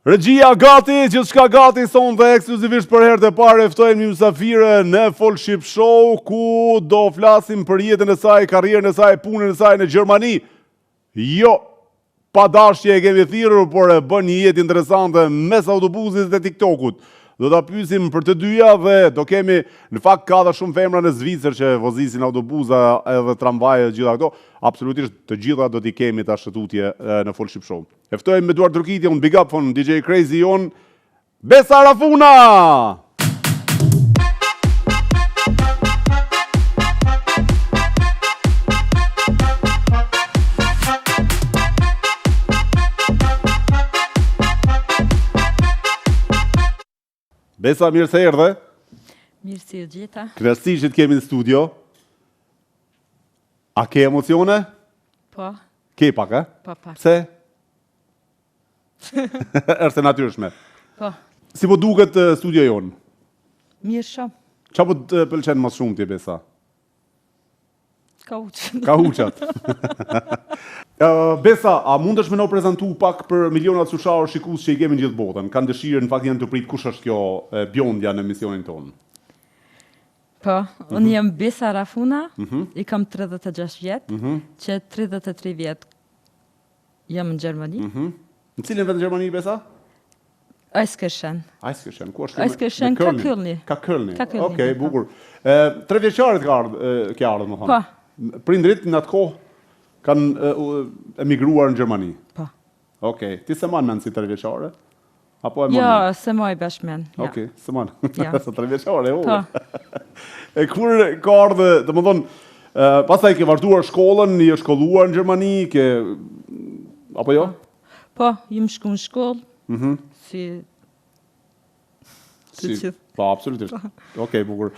Regjia gati, gjithçka gati son dhe ekskluzivisht për herë të parë ftojmë një mysafire në Folship Show ku do flasim për jetën e saj, karrierën e saj, punën e saj në Gjermani. Jo, pa dashje e kemi thirrur, por e bën një jetë interesante mes autobusit dhe TikTokut. Do ta pyesim për të dyja dhe do kemi, në fakt ka dhe shumë femra në Zvicër që vozisin autobuza edhe tramvaje gjitha këto. Absolutisht të gjitha do t'i kemi ta shëtutje në Folship Show. E ftojmë me Eduard Drukiti, unë Big Up von DJ Crazy on Besa Rafuna! Besa, mirë se erdhe. Mirë si u gjitha. Knasti që të kemi në studio. A ke emocione? Po. Ke pak, e? Po, pak. Pse? Është e natyrshme. Po. Si po duket studio jonë? Mirë shumë. Qa po të pëlqen më shumë ti, Besa? Ka uqë. Ka huqat. Besa, a mundesh me në prezentu pak për milionat susharë shikus që i kemi në gjithë botën? Kanë dëshirë, në fakt janë të prit kush është kjo bjondja në emisionin tonë? Po, unë jam Besa Rafuna, i kam 36 vjetë, që 33 vjetë jam në Gjermani. Në cilin vend në Gjermani, Besa? Eiskirchen. Eiskirchen, ku është? Eiskirchen, ka Kölni. Ka Kölni. Ka Kölni, Okej, bukur. 3 vjeçarit ke ardhur, më thonë. Po. Prindrit në atë kohë kanë emigruar në Gjermani. Po. Okej, ti se manë si 3 vjeçare? Apo e manë? Jo, se moj bashkëmen. Okej, se manë. Ja. Se 3 vjeçare, Po. E kur ka ardhur, domethënë, pastaj ke vazhduar shkollën, je shkolluar në Gjermani, apo jo? Po, jem shku në shkollë. Po, absolutisht. Okej, bukur.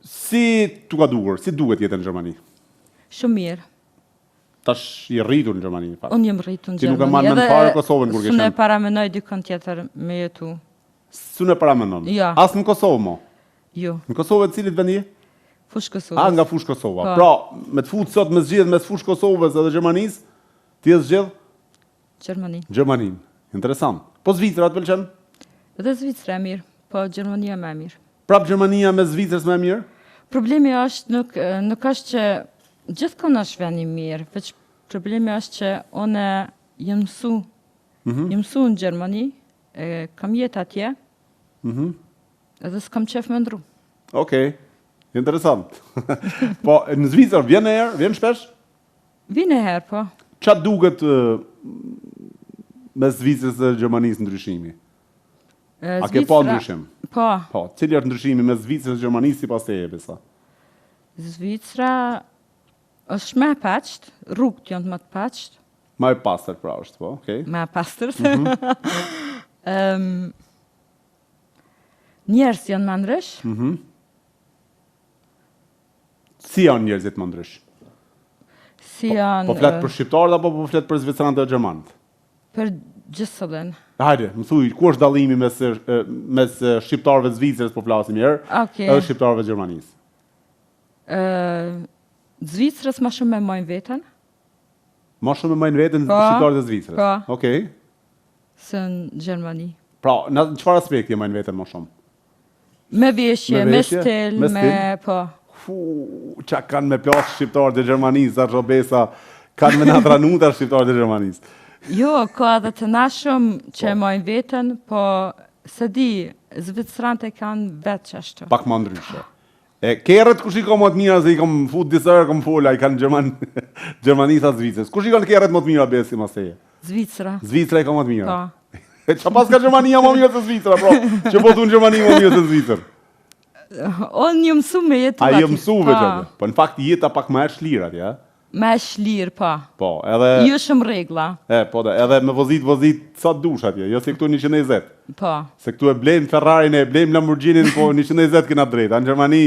Si tu ka dukur? Si duhet jetë në Gjermani? Shumë mirë. Tash i rritur në Gjermani, në fakt. Unë jem rritur në Ti nuk e Gjermani. marrë mend fare Kosovën kur ke S'unë qenë. e paramenoj dikon tjetër me jetu. S'unë e paramenon. Ja. As në Kosovë, mo. Jo, Në Kosovë cilit vend je? fush Kosovës. Nga fush Kosova. Po. Pra, me të fut sot me zgjedh mes fush Kosovës edhe Gjermanisë, ti e zgjedh Gjermani. Gjermaninë. Interesant. Po Zvicra të pëlqen? Dhe Zvicra e mirë, po Gjermania më e mirë. Prap Gjermania me Zvicrës më e mirë? Problemi është nuk është që gjithkohë është vend i mirë, veç problemi është që unë jam mësu në Gjermani, kam jetë atje, edhe s'kam qef me ndru. Okej. Interesant. Po në Zvicër vjen shpesh? Vine herë, po. Qa duket me Zvicrës dhe Gjermanisë ndryshimi? A ke pa ndryshim? Po, Po, cili është ndryshimi me Zvicrës dhe Gjermanisë si pas teje, Besa? Zvicra është me e paqët, rrugët janë më të paqët, Ma e pastër pra është, po, okej. me e pastërt. Njerës janë më ndrysh, Si janë njerëzit më ndrysh? si janë Po flet për shqiptarët apo po flet për zvicranët dhe gjermanët? për gjithësëllën. Hajde, më thuj, ku është dallimi mes shqiptarëve të Zvicrës po flasim herë, Okej. edhe shqiptarëve të Gjermanisë? Zvicrës ma shumë me mojnë vetën, Ma shumë e majnë veten Po, shqiptarët e Zvicrës. po. Okej. se në Gjermani. Pra, në çfarë aspekti e majnë veten më shumë? Me veshje, Me me veshje, stil, me me, stil. po. Qa kanë me plasë shqiptarët e Gjermanisë, atë Besa, kanë me natranuta shqiptarët e Gjermanisë. Jo, ka edhe të nashëm që e mojnë vetën, po se di, Zvicrante kanë vetë që ashtu. Pak më ndryshe. E kerët kush i ka më të mira se i kam fut disa herë kam fola, i kanë Gjermanisë atë Zvicrës. Kush i kanë kerët më të mira Besi mas teje? Zvicra, Zvicra i ka më të mira. po. Qa pas ka Gjermania më mirë se Zvicra, pro? Që po thunë Gjermania më mirë se Zvicrë? Unë një mësu me jetu A atje. je mësuve që? Po në fakt jeta pak më e shlirë atje, Me shlirë, po. Po, edhe... Jo shumë regla, Po da, edhe me vozit sa dush atje, jo si këtu 120. po. Se këtu e blejmë Ferrarin, e blejmë Lamborghinin, po 120 kena drejt. A në Gjermani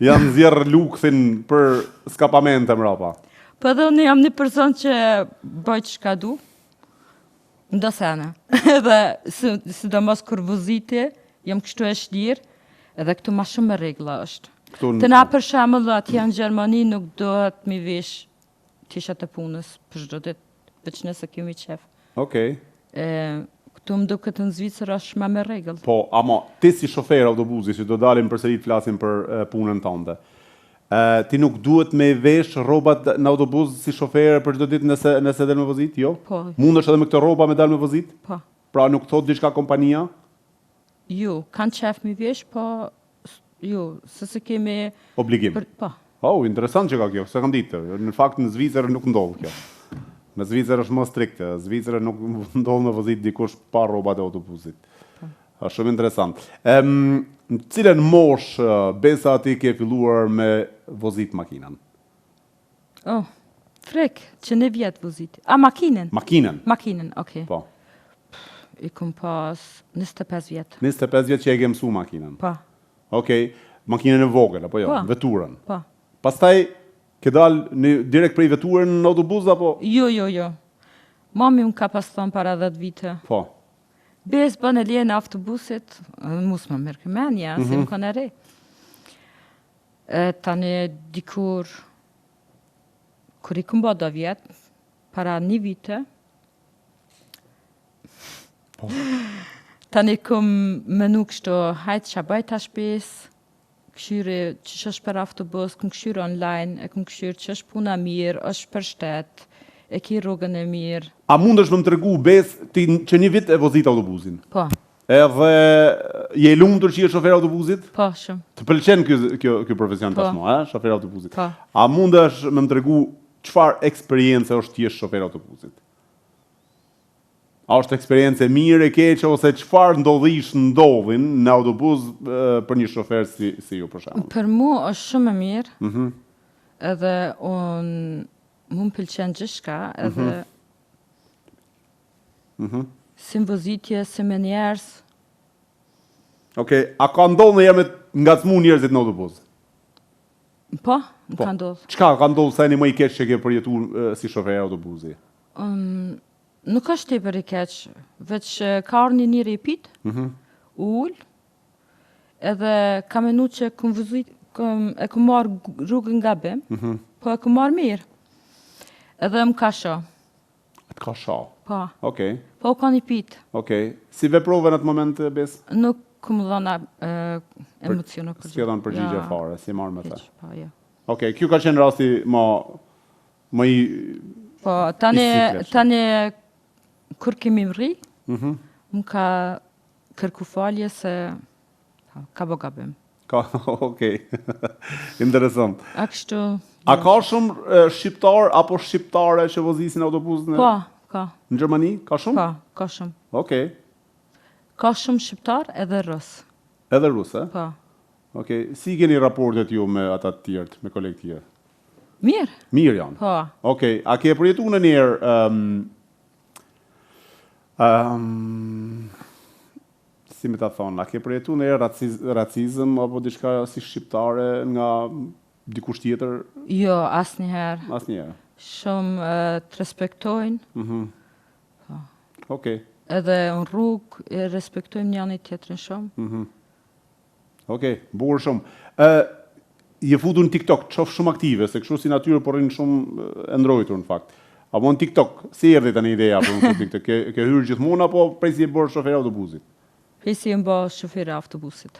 janë zjerë luksin për skapamente mrapa. Po edhe unë jam një person që bëjt shka du, ndo sene. Edhe sidomos kur voziti, jam kështu e shlirë, edhe këtu ma shumë me regla është. Të na për shembull atje në Gjermani nuk dohet mi vesh tishat e punës për çdo ditë, veç nëse kemi qef. Okej. Këtu më duket në Zvicër është më me rregull. Po, ama ti si shofer autobusi, që do dalim përsëri të flasim për punën tënde. Ti nuk duhet me vesh rrobat në autobus si shofer për çdo ditë nëse del me vozit, jo? Po. Mundesh edhe me këtë rroba me dal me vozit? Po. Pra nuk thot diçka kompania? Jo, kanë qef mi vesh, po jo, se kemi Obligim. po. Oh, interesant që ka kjo, se kam ditë. Në fakt në Zvicër nuk ndodh kjo. Në Zvicër është më strikte. Në Zvicër nuk ndodh me vozit dikush pa rrobat e autobusit. Është shumë interesant. Në cilën mosh Besa ti ke filluar me vozit makinën? Oh, frek, që në vjetë vozit. A, makinën? Makinën? Makinën, okej. Po. I kom pas 25 vjetë. 25 vjetë që e ke mësu makinën? Po. Okej. Makinën e vogël, apo jo? Po. Veturën? Po. Pastaj, ke dalë direkt prej veturën në autobus, apo? Jo. Mami unë ka pas thonë para 10 vite. Po. Bez bën e lje në autobusit, mus më mërë këmenja, se më kanë e re. Tani dikur, kur i këmbo do vjetë, para 1 vite, tani këm menu kështu, hajtë që bajt a shpes, këshyri që është për autobus, këm këshyri online, e këm këshyri që është puna mirë, është për shtet, e ki rrugën e mirë. A mundesh më tregu Bes ti që 1 vit e vozit autobusin? Po, Edhe je lumtur që je shofer autobusit? po, shumë. Të pëlqen ky profesion Po. tashmë, a? Shofer autobusit. Po. A mundesh më tregu çfarë eksperiencë është ti jesh shofer autobusit? A është eksperiencë e mirë e keqe ose çfarë ndodhin në autobus për një shofer si ju për shembull? Për mu është shumë e mirë, edhe mu më pëlqen gjithçka, edhe si më vozitje, si me njerës. Okej, a ka ndodhur ndonjëherë me ngacmu njerëzit në autobus? Po, më ka ndodhë. Çka ka ndodhur sa një më i keq që ke përjetuar si shofer autobusi? Nuk është tepër i keq, veç ka orë një njëri i pit, ull, edhe ka menu që e këm marrë rrugën nga bim, po e këm marrë mirë. Edhe më ka sho. Të ka sha. Po. Okej. Po u ka një pit. Okej. Si veprove në atë moment, Bes? Nuk këmë dhona emocionu. S'ke dhënë përgjigje fare, si marrë me të. Po, jo. Okej, kjo ka qenë rasti më i... Po, siklesh. tani kur kemi mri, më ka kërku falje se ka bo gabim. Okej. Interesant. A kështu... A ka shumë shqiptar apo shqiptare që vozisin autobus në Po, ka. në Gjermani? Ka shumë? Po, ka shumë. Okej. Ka shumë shqiptar edhe rus. Edhe rus, e? Po. Okej. Si keni raportet ju me ata të tjerë, me kolegë tjerë? Mirë. Mirë janë. Po. Okej. A ke përjetuar në njerë si me ta thonë, a ke përjetuar në njerë racizëm apo diçka si shqiptare nga dikush tjetër? Jo, asnjëherë. Asnjëherë. Shumë të respektojnë, Okej. edhe në rrugë e respektojmë njëri tjetrin shumë. Okej, bukur shumë. Je futur në TikTok, qof shumë aktive, se kështu si natyrë por rinë shumë e ndrojtur në fakt. Apo në TikTok, si erdhi tani ideja për në TikTok? Ke hyrë gjithmonë apo prej si e bërë shofer autobusit? Prej si e mba shofere autobusit.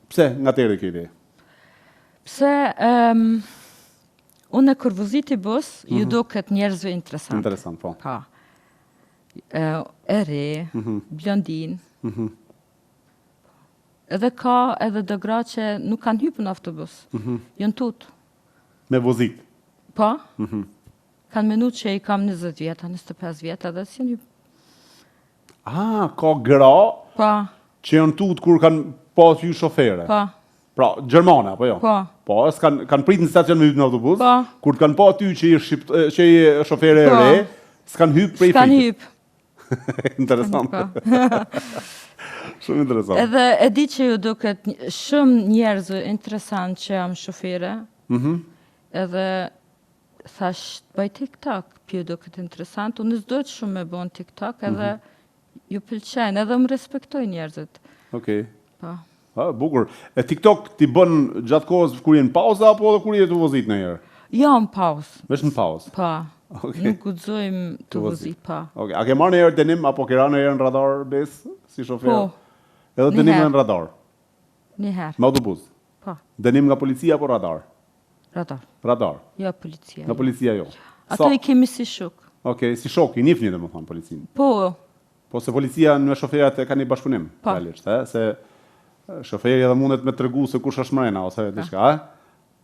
Pse nga të erdhi kjo ide? Pse, unë kur voziti bus, ju do këtë njerëzve interesant. Interesant, po. Pa. E re, blondin. Edhe ka edhe dhe gra që nuk kanë hypë në autobus. Jënë tutë. Me vozit. Pa. Kanë menu që i kam 20 vjeta, 25 vjeta, dhe si një... Ka gra Pa, që janë tutë kur kanë pas ju shofere. pa, Pra, Gjermane, apo jo? pa. Po, kanë prit në stacion me hypë në autobus, Po. kur kanë pa ty që je shofere e Po. re, s'kanë hypë prej S'kanë fritit. hypë. Interesant. Pa. Shumë interesant. Edhe e di që ju duket shumë njerëzë interesant që jam shofere. Edhe thash, bëj TikTok, për ju duket interesant. Unë s'dojtë shumë me bon TikTok, edhe ju pëlqen, edhe më respektoj njerëzit. Okej. Pa. Bukur. E TikTok ti bën gjatë kohës kur je në pauza apo edhe kur je të vozit ndonjëherë? Jo në pauzë. Vesh në pauzë. Pa. Nuk guxojmë të vozit, pa. Okej, a ke marrë një herë dënim apo ke rënë një herë në radar Besë si shofer? Po. Edhe Një dënim herë. në radar. Një herë, Me autobus. pa. Dënim nga policia apo radar? Radar. Radar. Jo, policia. Nga policia jo. Ato i kemi si shok. Okej, si shok, i njihni domethënë policinë. Po, Po se policia me shoferat e kanë një bashkëpunim, Po. realisht, se shoferi edhe mundet me tregu se kush është mrena ose diçka, a?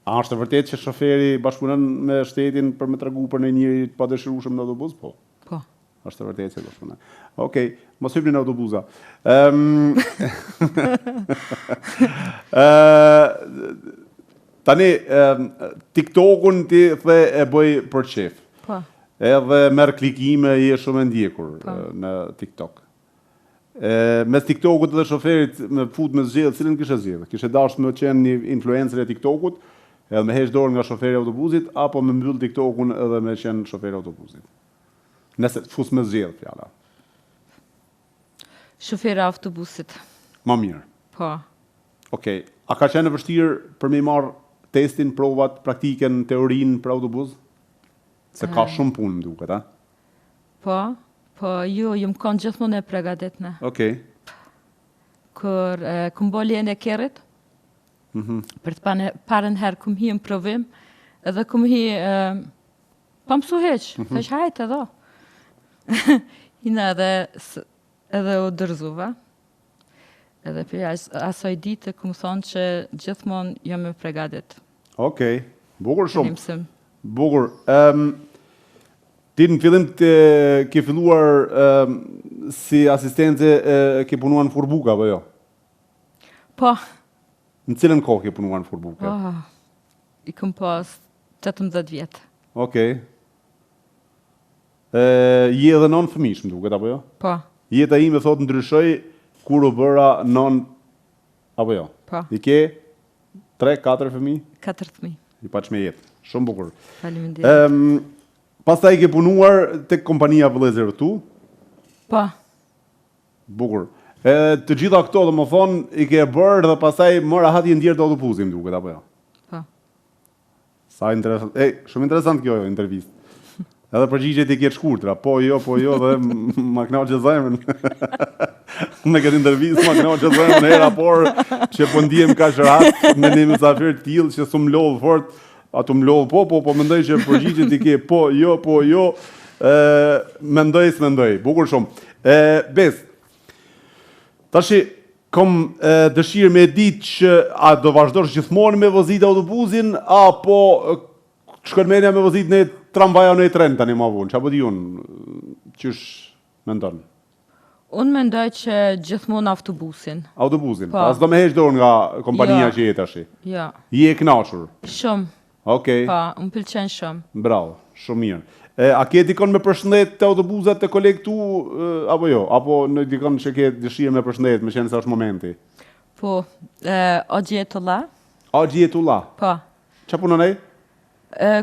A është e vërtetë që shoferi bashkëpunon me shtetin për me tregu për në njëri të padëshirueshëm në autobus? Po. po. Është e vërtetë që bashkëpunon. Okej, mos hypni në autobusa. Tani TikTokun ti the e bëj për çef. Po. Edhe merr klikime, je shumë e ndjekur në TikTok. Mes TikTokut dhe shoferit me fut me zgjedh, cilën kishe zgjedh? Kishe dashur me qenë një influencer e TikTokut, edhe me heq dorë nga shoferi i autobusit, apo me mbyll TikTokun edhe me qenë shoferi i autobusit? Nëse fus me zgjedh fjala. Shoferi i autobusit. Ma mirë. Po. Okej. A ka qenë e vështirë për me marr testin, provat, praktikën, teorinë për autobus? Se ka shumë punë, më duket, a? Po, jo, jam kanë gjithmonë e pregaditne. Okej. Kur kum boli e kerrit, për të parën herë kum hi në provim, edhe kum hi, pa mësu heq, thash hajt edhe. Hina edhe u dërzuva. Edhe për asaj ditë kum thonë që gjithmonë jam e pregadit. Okej. Bukur shumë. Mësim. Bukur. Ti në fillim ke filluar si asistente ke punuar në Furbuka apo jo? Po. Në cilën kohë ke punuar në Furbuka? I kam pas 18 vjetë. Okej. Je edhe non fëmish, më duket apo jo? Po. Jeta ime thotë ndryshoi kur u bëra non apo jo? Po. I ke 3-4 fëmijë? 4 fëmijë. I paç me jetë. Shumë bukur. Faleminderit. Pastaj ke punuar tek kompania vëllezërve tu? Po. Bukur. Të gjitha këto do më thonë i ke bërë dhe pastaj mora hati ndjerë të autobusit, më duket apo jo? Po. Sa interesant. Shumë interesant kjo intervistë. Edhe përgjigjet i ketë shkurtra, po jo dhe ma kënaqë zemrën. Me këtë intervistë ma kënaqë zemrën hera por që po ndihem kaq rahat me një mysafir të tillë që s'u mlodh fort, ato mlodh po mendoj që përgjigjet i ke po jo, mendoj. Bukur shumë. Bes. Tashi kom dëshirë me ditë që a do vazhdosh gjithmonë me vozit autobusin apo shkërmenja me vozit në tramvaja në tren tani më vonë. Çapo di unë? Qysh mendon? Unë mendoj që gjithmonë autobusin. Autobusin. Po. As do me heq dorë nga kompania Jo. që je tash. Jo. Je e kënaqur. Shumë. Okej. Po, më pëlqen shumë. Bravo. Shumë mirë. A ke dikon me përshëndet të autobuzat të kolegë tu apo jo? Apo në dikon që ke dëshirë me përshëndet, me qenë se është momenti? Po, o gjetullah. Agji Etullah. Po. Ç'a punon ai?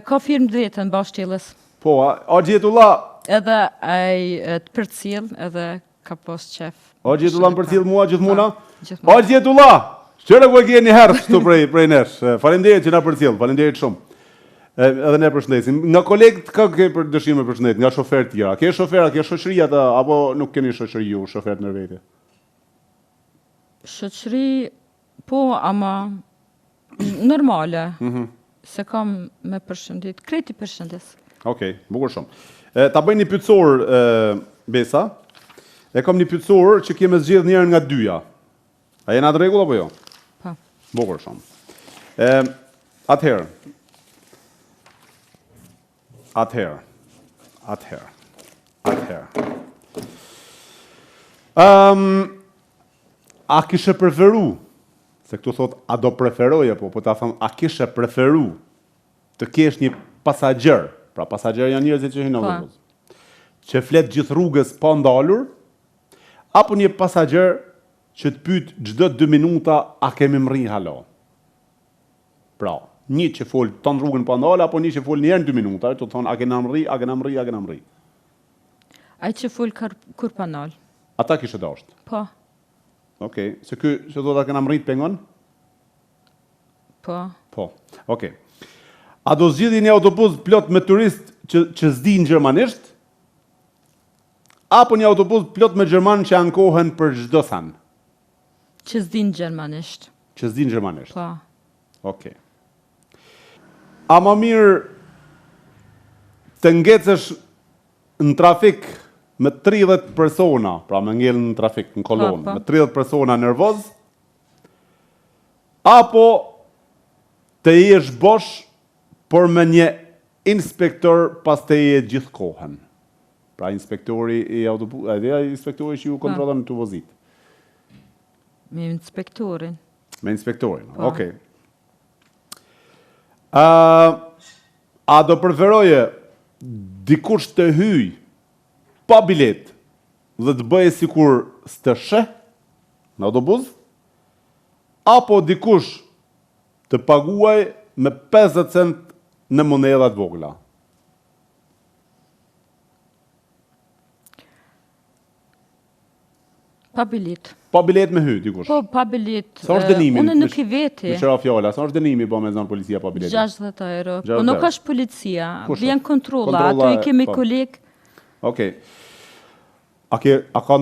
Ka firmë dretën bashkëtjelës. Po, Agji Etullah. Edhe ai të përcjell, edhe ka pas qef. Agji Etullah më përcjell mua gjithmona. Gjithmonë. Agji Etullah. Çfarë ku e ke një herë këtu prej nesh. Faleminderit që na përcjell. Faleminderit shumë. Edhe ne përshëndesim. Nga kolegët ka ke për dëshirë me përshëndet, nga shoferë të tjera. Ke shofera, ke shoqëri ata apo nuk keni shoqëri ju, shoferët në vete? Shoqëri, po, ama normale. Se kam me përshëndet, kreti përshëndes. Okej, bukur shumë. Ta bëj një pyetësor Besa. E kam një pyetësor që kemë zgjedh njërin nga dyja. A jena në rregull apo jo? Po. Bukur shumë. Atëherë. A kishe preferu, se këtu thot a do preferoj apo, po ta thëmë a kishe preferu të kesh një pasagjer, pra pasagjer janë njerëzit që hyjnë në autobus, që flet gjithë rrugës pa ndalur, apo një pasagjer që të pyet çdo 2 minuta a kemi mri halo. Pra, një që fol ton rrugën pa ndalë, apo një që fol një herë në 2 minuta, të thonë a kena mri. Ai që fol kur pa nal. Ata kishe dashur. Po. Okej, se ky që do ta kena mrit pengon? Po. Po. Okej. A do zgjidhni një autobus plot me turist që s'din gjermanisht, apo një autobus plot me gjerman që ankohen për çdo than? Që s'din gjermanisht. Që s'din gjermanisht. Po. Okej. A më mirë të ngecesh në trafik me 30 persona, pra me ngel në trafik, në kolonë, Po. me 30 persona nervoz, apo të jesh bosh, por me një inspektor pas të je gjithë kohën. Pra inspektori i autobusit, inspektori që ju kontrollon të vozit. Me inspektorin. Me inspektorin, Po. okej. A do preferoje dikush të hyj pa bilet dhe të bëje sikur s'të sheh në autobus, apo dikush të paguaj me 50 cent në monedha të vogla? Pa bilet. Pa bilet me hyj dikush. Po, pa bilet. Sa është dënimi? Unë nuk i veti. Me qëra fjala, sa është dënimi po me zonë policia pa bilet? 60 euro. 60 Po nuk euro. është policia. Kush Vjen është? kontrolla. Kontrolla Ato i kemi po. kolegë. Okej. A ka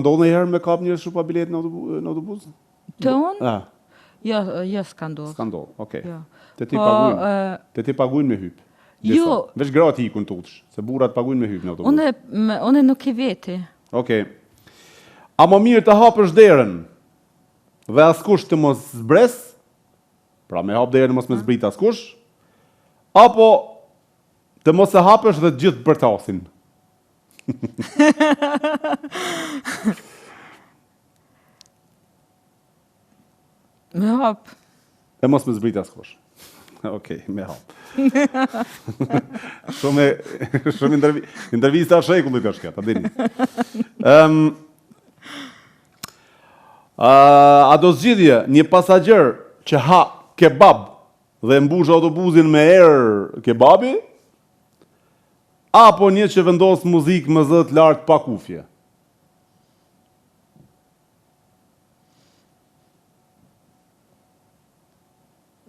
ndodhur ndonjëherë me kap njerëz pa bilet në autobus? Të unë? Ah, Jo, s'ka ndodhur. s'ka ndodhur. Okej. Jo. Te ti Po, paguajnë. Te ti paguajnë me hyp. Jo. Disa. Veç gratë ikun tutsh, se burrat paguajnë me hyp në autobus. Unë nuk i veti. Okej. A më mirë të hapësh derën dhe askush të mos zbres, pra me hap derën mos me zbrit askush, apo të mos e hapësh dhe të gjithë bërtasin? Me hap. E mos me zbrit askush. Okej, me hap. Shumë intervista shekullit është kjo, ta dini. A do zgjidhje një pasagjer që ha kebab dhe mbush autobusin me erë kebabi, apo një që vendos muzikë më zë të lartë pa kufje?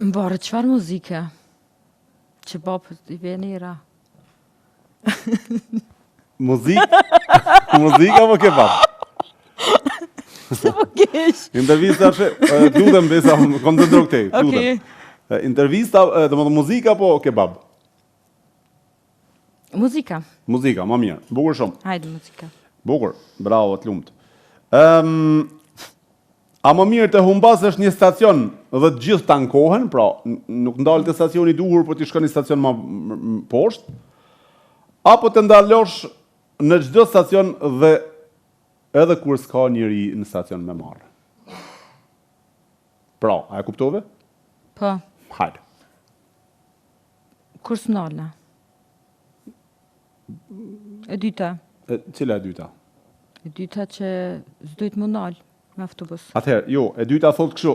Mbarë, qëfar muzike? Që babët i venira. Muzikë apo kebab? Se po kesh. Intervista lutem besa koncentro këtej, lutem. Okej. Intervista, domethënë muzikë apo kebab? Muzika. Muzika, më mirë. Bukur shumë. Hajde, muzika. Bukur, bravo, të lumt. A më mirë të humbasësh një stacion dhe të gjithë tankohen, pra nuk ndalë të stacioni duhur, por t'i shkon një stacion më poshtë, apo të ndalosh në çdo stacion dhe edhe kur s'ka njëri në stacion me marrë? Pra, a e kuptove? Po, Hajde. kur s'nalna? E dyta. Cila e dyta? E dyta që s'dojt më nalë me autobus. Atëherë, jo, e dyta thot kështu.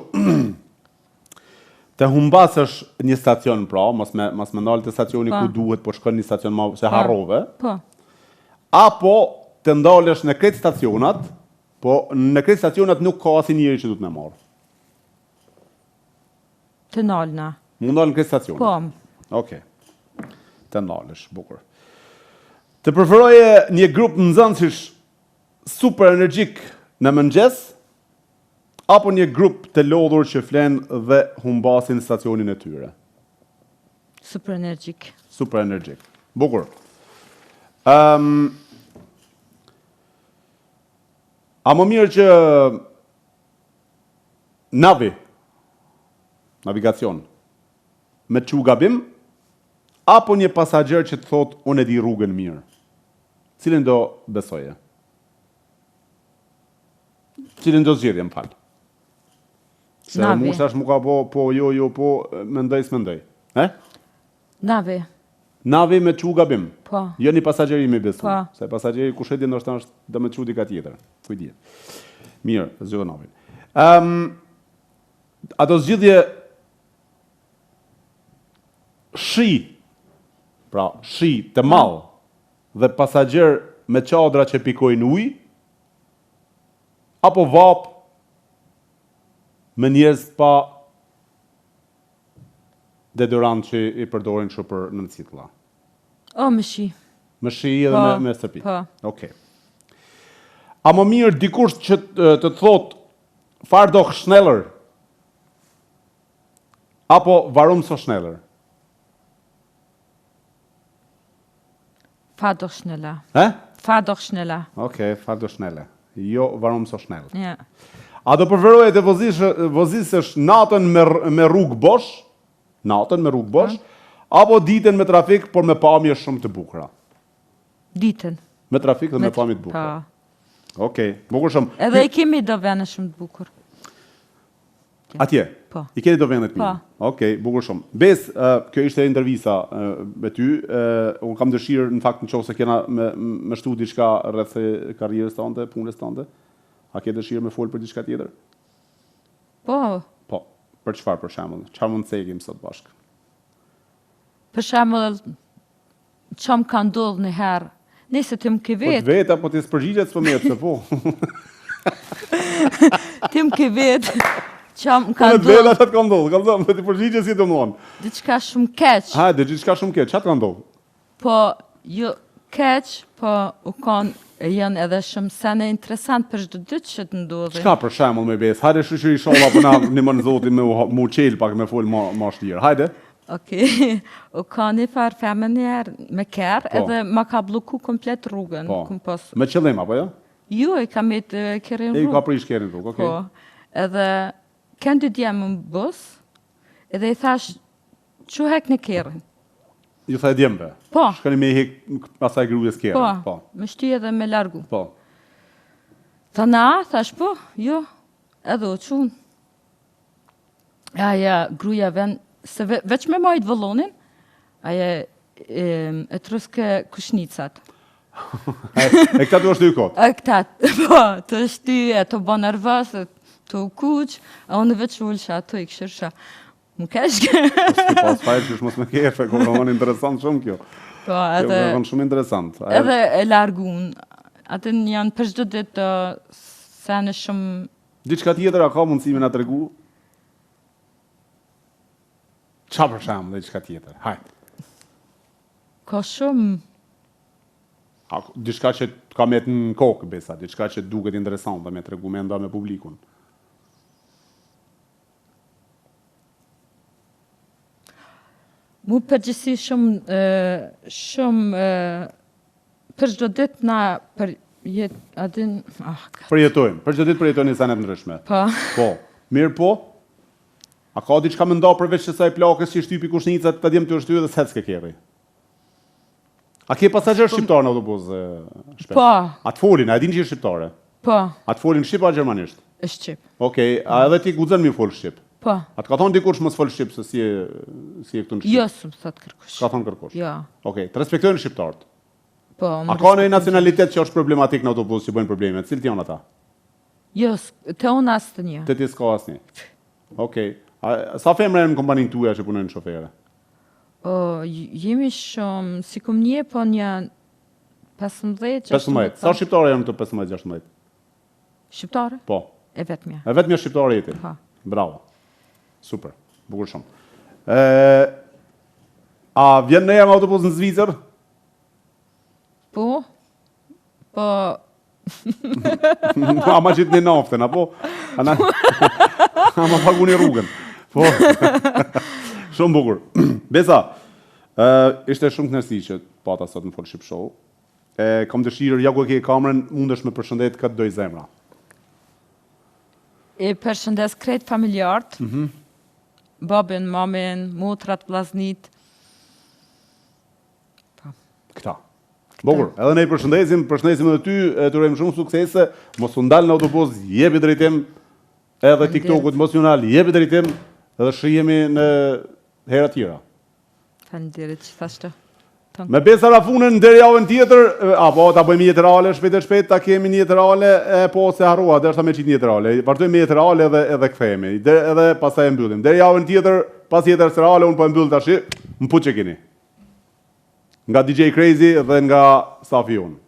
Të humbasësh një stacion, pra, mos me ndalë të stacioni Po. ku duhet, po shkon një stacion më se harrove, Po, apo të ndalesh në krejt stacionat, po në krejt stacionat nuk ka asnjë njeri që du të me marrë. të nalna. Mund ndalë në krejt stacionat. Po, Okej. Të ndalesh, bukur. Të preferoje një grup nxënësish super energjik në mëngjes, apo një grup të lodhur që flen dhe humbasin stacionin e tyre? super energjik. Super energjik. Bukur. A më mirë që navigacion, me të gabim, apo një pasagjer që të thot, unë e di rrugën mirë? Cilin do besoje? Cilin do zgjedhje, më falë? Se Navi. mu shtash mu ka po, jo, po, mendoj s'mendoj. Navi. Navi me çu gabim. Po. Jo një pasagjeri me besu. Po. Se pasagjeri kush e di ndoshta është do me çu dika tjetër. Kujdi. Mirë, zgjidhë navin. A do zgjidhje shi, pra shi të mall dhe pasagjer me çadra që pikojnë ujë, apo vap me njerëz pa deodorant që i përdorin kështu për nën ciklla? O, më shi. Me shi edhe me stërpi. Po. Okej. A më mirë dikush që të thot far doch schneller apo warum so schneller? Fahr doch schneller. Fahr doch schneller. Okej, fahr doch schneller. Jo, warum so schnell? Ja. A do preferoje të vozisësh natën me rrugë bosh, apo ditën me trafik, por me pamje shumë të bukura? Ditën. Me trafik dhe me pamje të bukura. Okej, bukur shumë. Edhe i kemi do vene shumë të bukur. Atje? Po. I keni do vendet mirë? Okej, bukur shumë. Bes, kjo ishte intervista me ty. Unë kam dëshirë, në fakt, në qoftë se kena me shtu diçka rreth karrierës tënde, punës tënde. A ke dëshirë me folë për diçka tjetër? Po. Po. Për çfarë për shembull? Çfarë mund të cekim sot bashkë? Për shembull, çam ka ndodhur një herë. Nëse ti më ke Po vetë. të vetë apo ti s'përgjigjet s'po mirë pse po? Ti më ke vetë. Çam ka Ka ndodhur. atë ka ndodhur, ti përgjigje si domthon. Diçka shumë keq. Hajde, diçka shumë keq, çfarë ka ndodhur? Po, jo keq, po u kanë janë edhe shumë sene interesant për çdo ditë që të ndodhin. Çka për shembull me Bes? Hajde shoqëri sholla po na nimon Zoti me mu çel pak me fol më shtirë. Hajde. Okej, u ka një farë femën njerë me kerë, Po. edhe ma ka bloku komplet rrugën. Po. Kum pos. Me qëllim apo jo? Jo, i ka me të kerin E rrugë. ka prish kerin rrugë, okej. Po, edhe kënë dy djemë më bus, edhe i thash, që hek në kerin? Ju tha e djembe. Po. Shkoni me hek asaj gruas kerin. Po, Po. me shty edhe me largu. Po. Tha na, thash po, jo, edhe u qunë. Aja, gruja ven, se veç me majtë vëllonin, aja e truske kushnicat. E këta të është dy kot. A këta, po, të shty, e të bo nervës, e të u kuq, a unë veç ullësha, ato i këshirsha. Më keshke. S'ke pas fajt që mos me kefe, ko roman interesant shumë kjo. Po, Kjo edhe, roman shumë interesant. edhe e largun. Atë janë për çdo ditë sene shumë. Diçka tjetër a ka mundësi me na tregu? Qa për shembull, diçka tjetër? Hajde. Ka shumë. Diçka që ka me të në kokë, Besa, diçka që duket interesante me tregu me nda me publikun. Mu përgjithsi shumë për çdo ditë na për jetë, adin, Përjetojmë, për çdo ditë përjetojnë një sene të ndryshme. po, Po, mirë po. A ka diçka më nda përveç kësaj plakës që shtypi kushnicat, ta djem të shtypi dhe s'het s'ke kerri? A ke pasagjer shqiptar në autobus? Shpesh? po, A të folin, a e dini që është shqiptare? po, A të folin shqip a gjermanisht? e shqip, Okej, a edhe ti guxon mi fol shqip? po, A të ka thonë dikush mos fol shqip se si e këtu në shqip? jo së më thot kërkush. Ka thonë kërkush? Jo, Okej, të respektojnë shqiptarët. po, A ka ndonjë nacionalitet që është problematik në autobus që bëjnë probleme? Cilët janë ata? jo, të unë asë të një. Te ti s'ka asnjë. Okej. Sa femra janë në kompaninë tuaja që punojnë shofere? O, jemi shumë, si kum një, po një 15, 15. Sa shqiptare janë të 15-16? Shqiptare? Po. E vetëmja. E vetëm shqiptare jeti. Po. Bravo. Super. Bukur shumë. A vjen neja me autobus në Zvicër? Po, po, A ma qitë një naftën, apo? A ma pagu një rrugën. Po. Shumë bukur. Besa, ishte shumë kënaqësi që pata sot në Folship Show. Kam dëshirë, ja ku e ke kamerën, mundesh me përshëndet këtë doj zemra. e përshëndes krejt familjartë, babin, mamin, motrat, vllaznit. Këta. Bukur, edhe ne i përshëndesim edhe ty, të urojmë shumë suksese, mos u ndal në autobus, jepi drejtim, edhe TikTokut mos ju ndal, jepi drejtim, edhe shihemi në hera tjera. Faleminderit që thashtë. Me Besa Rafunën deri javën tjetër, apo ta bëjmë një jetë reale shpejt e shpejt, ta kemi një jetë reale, po se harrua, derisa me qitë një jetë reale. Vazhdojmë me jetë reale edhe kthehemi. Edhe pastaj e mbyllim. Deri javën tjetër, pas jetës reale, unë po e mbyll tash, më puç e keni. Nga DJ Crazy dhe nga stafi unë.